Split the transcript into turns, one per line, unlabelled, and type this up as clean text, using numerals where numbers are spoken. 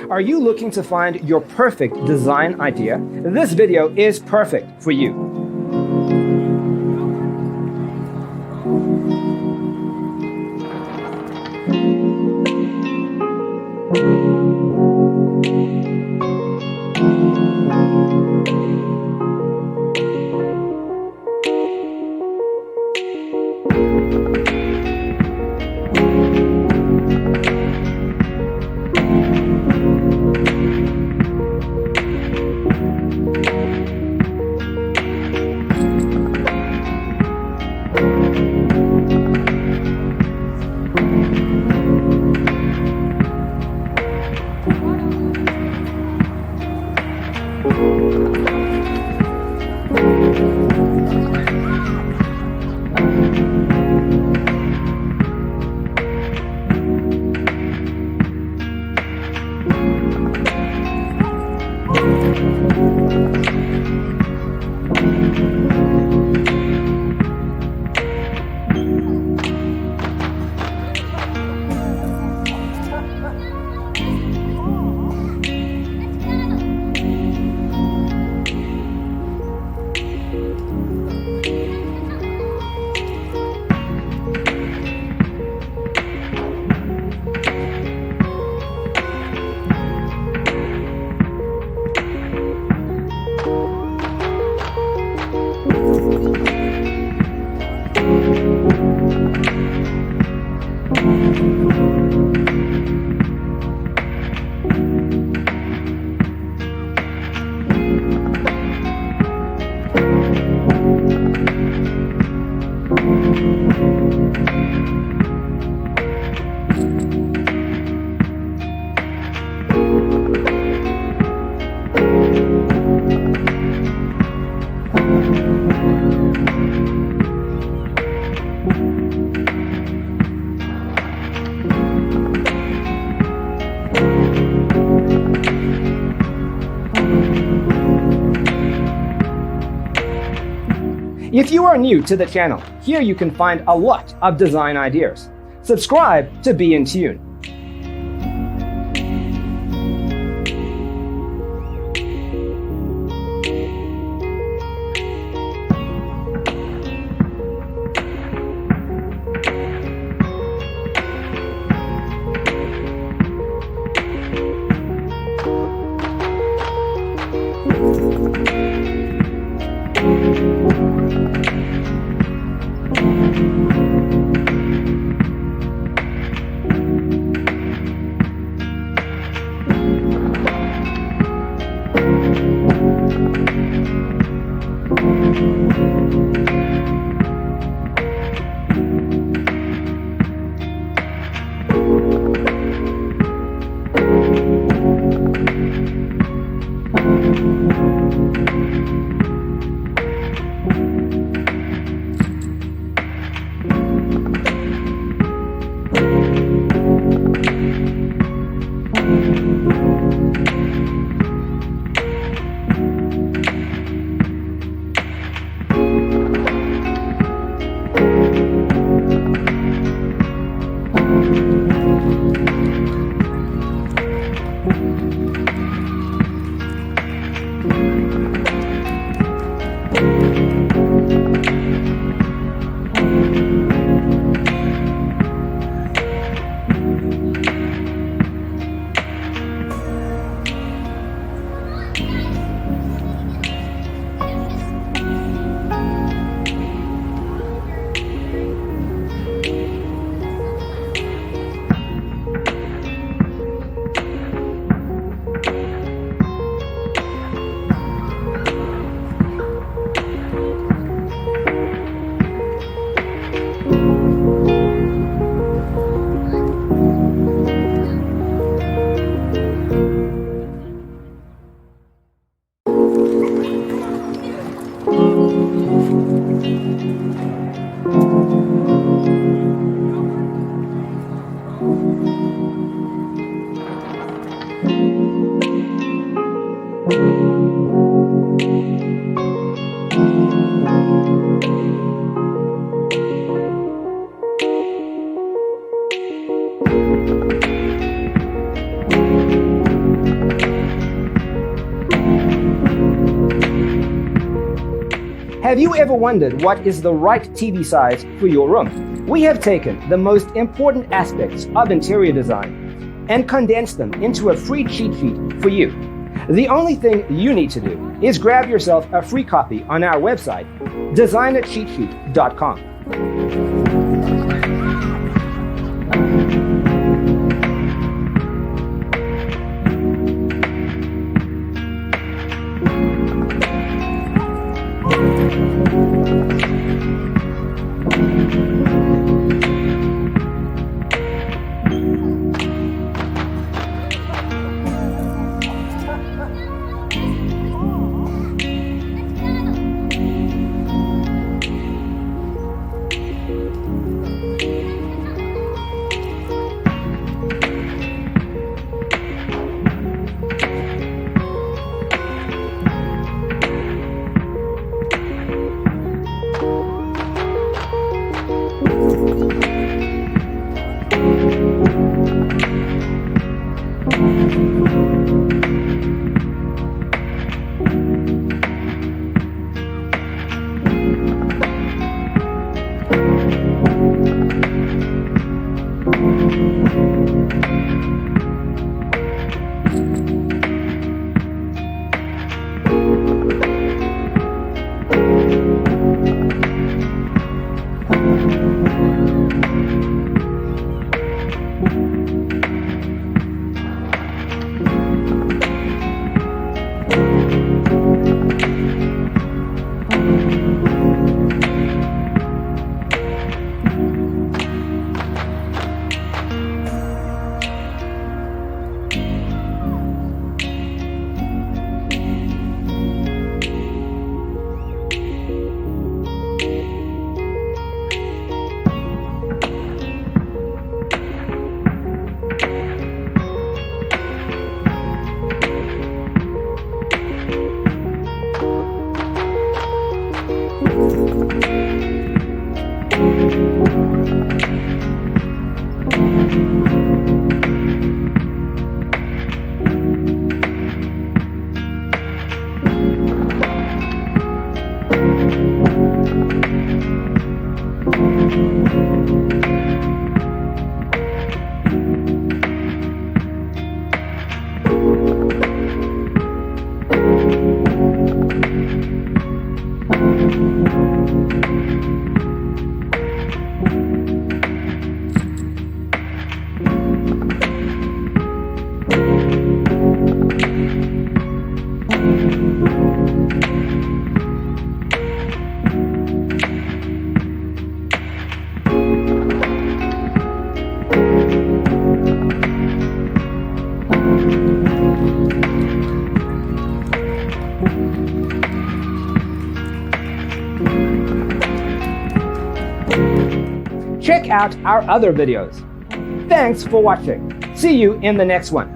Are you looking to find your perfect design idea? This video is perfect for you. If you are new to the channel, here you can find a lot of design ideas. Subscribe to be in tune. Have you ever wondered what is the right TV size for your room? We have taken the most important aspects of interior design and condensed them into a free cheat sheet for you. The only thing you need to do is grab yourself a free copy on our website, designercheatsheet.com. Check out our other videos. Thanks for watching. See you in the next one.